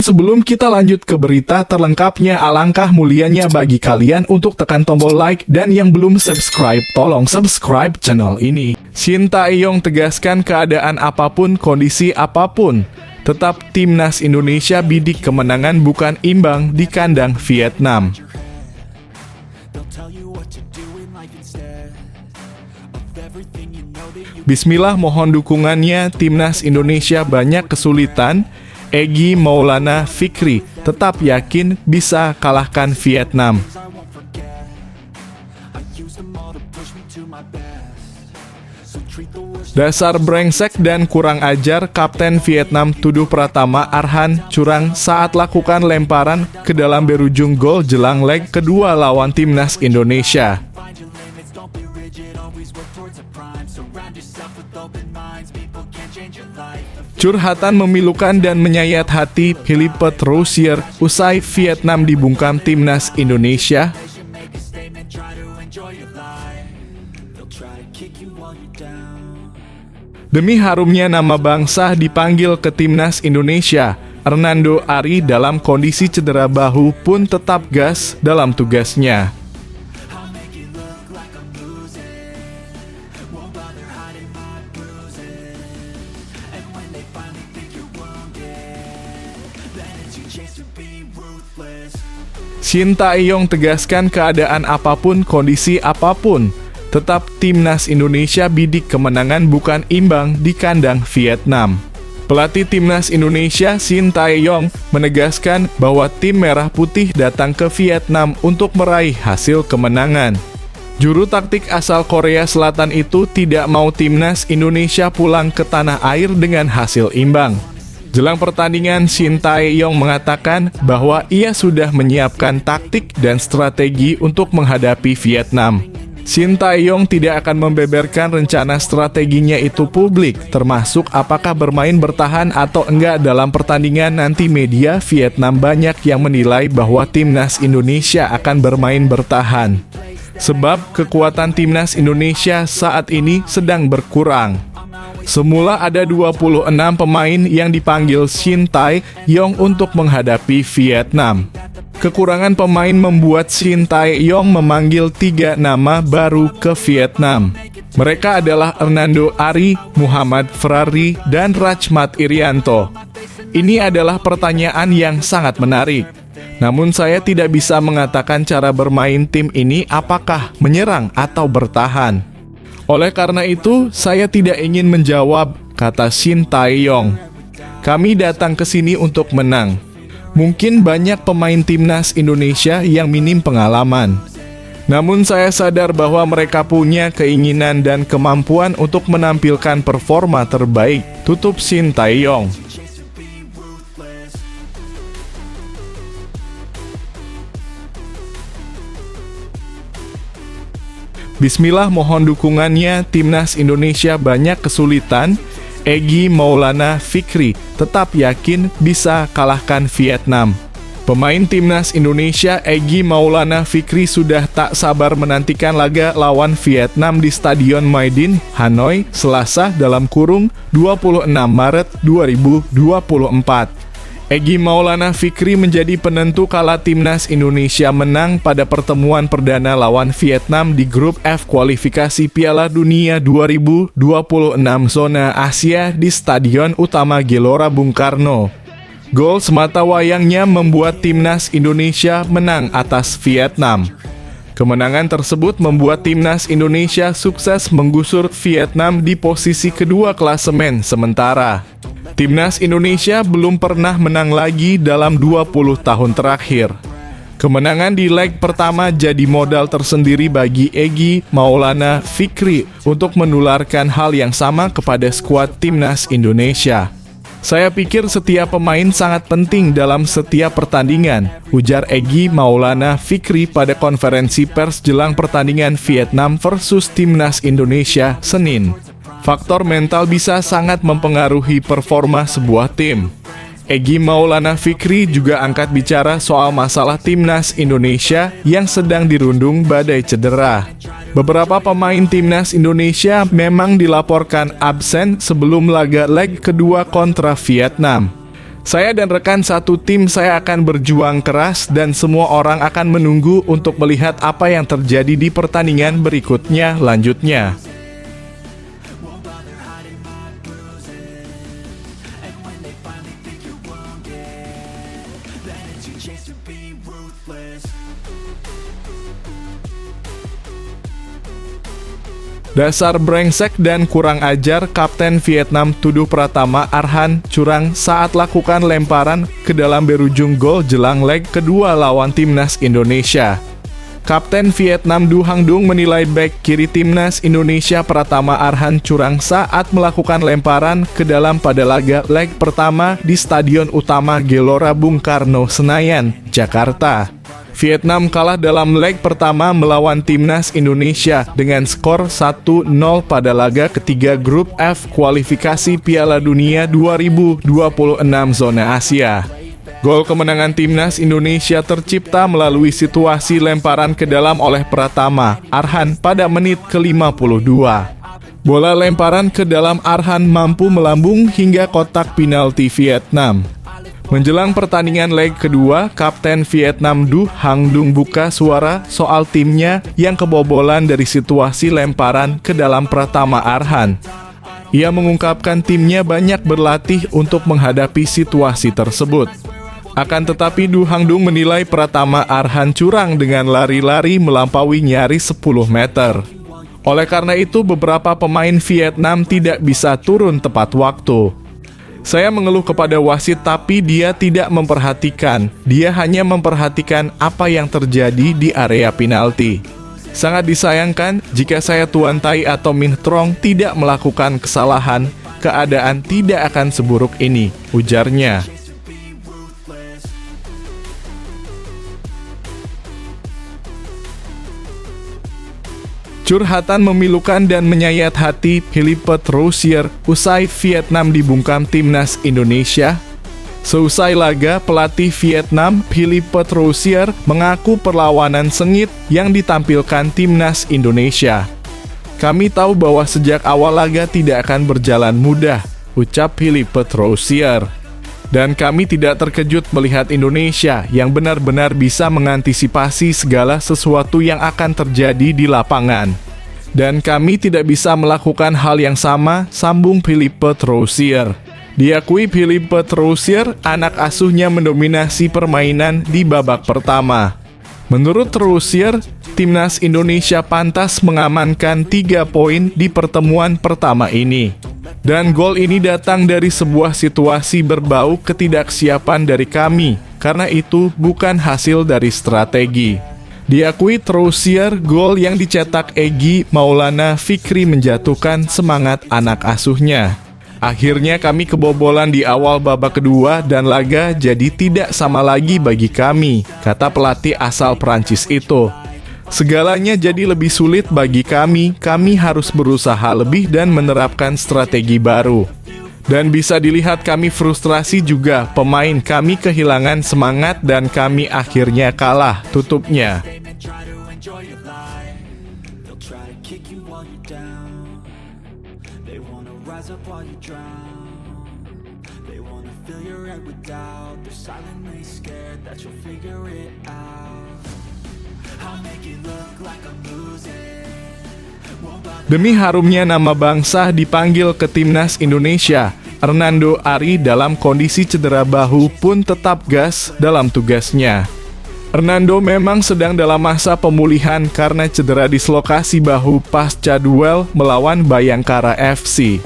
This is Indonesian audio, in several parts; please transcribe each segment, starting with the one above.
Sebelum kita lanjut ke berita terlengkapnya, alangkah mulianya bagi kalian untuk tekan tombol like, dan yang belum subscribe, tolong subscribe channel ini. Shin Tae-yong tegaskan keadaan apapun, kondisi apapun, tetap timnas Indonesia bidik kemenangan bukan imbang di kandang Vietnam. Bismillah, mohon dukungannya. Timnas Indonesia banyak kesulitan. Egy Maulana Fikri tetap yakin bisa kalahkan Vietnam. Dasar brengsek dan kurang ajar, Kapten Vietnam tuduh Pratama Arhan curang saat lakukan lemparan ke dalam berujung gol jelang leg kedua lawan timnas Indonesia. Curhatan memilukan dan menyayat hati Philippe Troussier usai Vietnam dibungkam timnas Indonesia. Demi harumnya nama bangsa dipanggil ke timnas Indonesia, Hernando Ari dalam kondisi cedera bahu pun tetap gas dalam tugasnya. Shin Tae-yong tegaskan keadaan apapun, kondisi apapun, tetap timnas Indonesia bidik kemenangan bukan imbang di kandang Vietnam. Pelatih timnas Indonesia Shin Tae-yong menegaskan bahwa tim merah putih datang ke Vietnam untuk meraih hasil kemenangan. Juru taktik asal Korea Selatan itu tidak mau timnas Indonesia pulang ke tanah air dengan hasil imbang. Jelang pertandingan, Shin Tae-yong mengatakan bahwa ia sudah menyiapkan taktik dan strategi untuk menghadapi Vietnam. Shin Tae-yong tidak akan membeberkan rencana strateginya itu publik, termasuk apakah bermain bertahan atau enggak dalam pertandingan nanti. Media Vietnam banyak yang menilai bahwa timnas Indonesia akan bermain bertahan, sebab kekuatan timnas Indonesia saat ini sedang berkurang. Semula ada 26 pemain yang dipanggil Shin Tae-yong untuk menghadapi Vietnam. Kekurangan pemain membuat Shin Tae-yong memanggil 3 nama baru ke Vietnam. Mereka adalah Hernando Ari, Muhammad Ferrari, dan Rachmat Irianto. Ini adalah pertanyaan yang sangat menarik. Namun saya tidak bisa mengatakan cara bermain tim ini apakah menyerang atau bertahan. Oleh karena itu, saya tidak ingin menjawab, kata Shin Tae-yong. Kami datang ke sini untuk menang. Mungkin banyak pemain timnas Indonesia yang minim pengalaman. Namun saya sadar bahwa mereka punya keinginan dan kemampuan untuk menampilkan performa terbaik, tutup Shin Tae-yong. Bismillah, mohon dukungannya. Timnas Indonesia banyak kesulitan. Egy Maulana Fikri tetap yakin bisa kalahkan Vietnam. Pemain timnas Indonesia Egy Maulana Fikri sudah tak sabar menantikan laga lawan Vietnam di Stadion Maidin, Hanoi, Selasa (26 Maret 2024). Egy Maulana Fikri menjadi penentu kala timnas Indonesia menang pada pertemuan perdana lawan Vietnam di grup F kualifikasi Piala Dunia 2026 zona Asia di Stadion Utama Gelora Bung Karno. Gol sematawayangnya membuat timnas Indonesia menang atas Vietnam. Kemenangan tersebut membuat timnas Indonesia sukses menggusur Vietnam di posisi kedua klasemen sementara. Timnas Indonesia belum pernah menang lagi dalam 20 tahun terakhir. Kemenangan di leg pertama jadi modal tersendiri bagi Egy Maulana Fikri untuk menularkan hal yang sama kepada skuad timnas Indonesia. Saya pikir setiap pemain sangat penting dalam setiap pertandingan, ujar Egy Maulana Fikri pada konferensi pers jelang pertandingan Vietnam versus timnas Indonesia Senin. Faktor mental bisa sangat mempengaruhi performa sebuah tim. Egy Maulana Fikri juga angkat bicara soal masalah timnas Indonesia yang sedang dirundung badai cedera. Beberapa pemain timnas Indonesia memang dilaporkan absen sebelum laga leg kedua kontra Vietnam. Saya dan rekan satu tim saya akan berjuang keras dan semua orang akan menunggu untuk melihat apa yang terjadi di pertandingan berikutnya lanjutnya. Dasar brengsek dan kurang ajar, Kapten Vietnam tuduh Pratama Arhan curang saat lakukan lemparan ke dalam berujung gol jelang leg kedua lawan timnas Indonesia. Kapten Vietnam Du Hang Dung menilai bek kiri timnas Indonesia Pratama Arhan curang saat melakukan lemparan ke dalam pada laga leg pertama di Stadion Utama Gelora Bung Karno, Senayan, Jakarta. Vietnam kalah dalam leg pertama melawan timnas Indonesia dengan skor 1-0 pada laga ketiga grup F kualifikasi Piala Dunia 2026 zona Asia. Gol kemenangan timnas Indonesia tercipta melalui situasi lemparan ke dalam oleh Pratama Arhan pada menit ke-52. Bola lemparan ke dalam Arhan mampu melambung hingga kotak penalti Vietnam. Menjelang pertandingan leg kedua, Kapten Vietnam Du Hang Dung buka suara soal timnya yang kebobolan dari situasi lemparan ke dalam Pratama Arhan. Ia mengungkapkan timnya banyak berlatih untuk menghadapi situasi tersebut. Akan tetapi Du Hang Dung menilai Pratama Arhan curang dengan lari-lari melampaui nyaris 10 meter. Oleh karena itu, beberapa pemain Vietnam tidak bisa turun tepat waktu. Saya mengeluh kepada wasit tapi dia tidak memperhatikan. Dia hanya memperhatikan apa yang terjadi di area penalti. Sangat disayangkan jika saya Tuan Tai atau Minh Trong tidak melakukan kesalahan, keadaan tidak akan seburuk ini, ujarnya. Curhatan memilukan dan menyayat hati Philippe Troussier usai Vietnam dibungkam timnas Indonesia. Seusai laga, pelatih Vietnam Philippe Troussier mengaku perlawanan sengit yang ditampilkan timnas Indonesia. Kami tahu bahwa sejak awal laga tidak akan berjalan mudah, ucap Philippe Troussier. Dan kami tidak terkejut melihat Indonesia yang benar-benar bisa mengantisipasi segala sesuatu yang akan terjadi di lapangan. Dan kami tidak bisa melakukan hal yang sama, sambung Philippe Troussier. Diakui Philippe Troussier, anak asuhnya mendominasi permainan di babak pertama. Menurut Troussier, timnas Indonesia pantas mengamankan 3 poin di pertemuan pertama ini. Dan gol ini datang dari sebuah situasi berbau ketidaksiapan dari kami, karena itu bukan hasil dari strategi. Diakui Troussier, gol yang dicetak Egy Maulana Fikri menjatuhkan semangat anak asuhnya. Akhirnya kami kebobolan di awal babak kedua dan laga jadi tidak sama lagi bagi kami, kata pelatih asal Prancis itu. Segalanya jadi lebih sulit bagi kami harus berusaha lebih dan menerapkan strategi baru. Dan bisa dilihat kami frustrasi juga, pemain kami kehilangan semangat dan kami akhirnya kalah, tutupnya. Demi harumnya nama bangsa dipanggil ke timnas Indonesia, Hernando Ari dalam kondisi cedera bahu pun tetap gas dalam tugasnya. Hernando memang sedang dalam masa pemulihan karena cedera dislokasi bahu pasca duel melawan Bayangkara FC.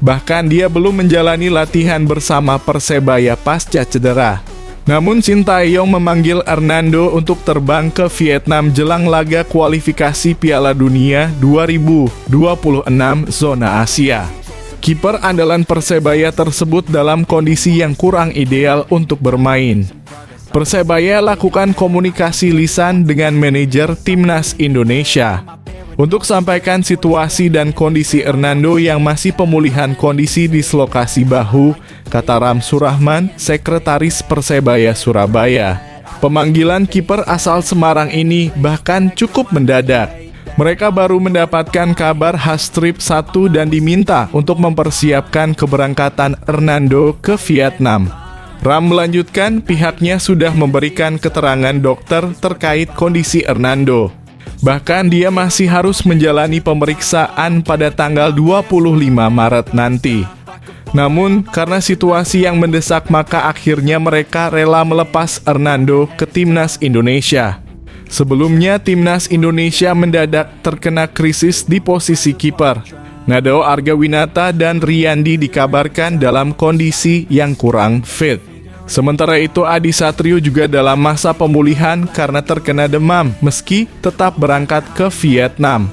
Bahkan dia belum menjalani latihan bersama Persebaya pasca cedera. Namun Sintayong memanggil Hernando untuk terbang ke Vietnam jelang laga kualifikasi Piala Dunia 2026 zona Asia. Kiper andalan Persebaya tersebut dalam kondisi yang kurang ideal untuk bermain. Persebaya lakukan komunikasi lisan dengan manajer timnas Indonesia untuk sampaikan situasi dan kondisi Hernando yang masih pemulihan kondisi dislokasi bahu, kata Ramsu Rahman, sekretaris Persebaya Surabaya. Pemanggilan kiper asal Semarang ini bahkan cukup mendadak. Mereka baru mendapatkan kabar Hastrip 1 dan diminta untuk mempersiapkan keberangkatan Hernando ke Vietnam. Ram melanjutkan pihaknya sudah memberikan keterangan dokter terkait kondisi Hernando. Bahkan dia masih harus menjalani pemeriksaan pada tanggal 25 Maret nanti. Namun, karena situasi yang mendesak maka akhirnya mereka rela melepas Hernando ke Timnas Indonesia. Sebelumnya, Timnas Indonesia mendadak terkena krisis di posisi kiper. Nadao Argawinata dan Riyandi dikabarkan dalam kondisi yang kurang fit. Sementara itu, Adi Satrio juga dalam masa pemulihan karena terkena demam meski tetap berangkat ke Vietnam.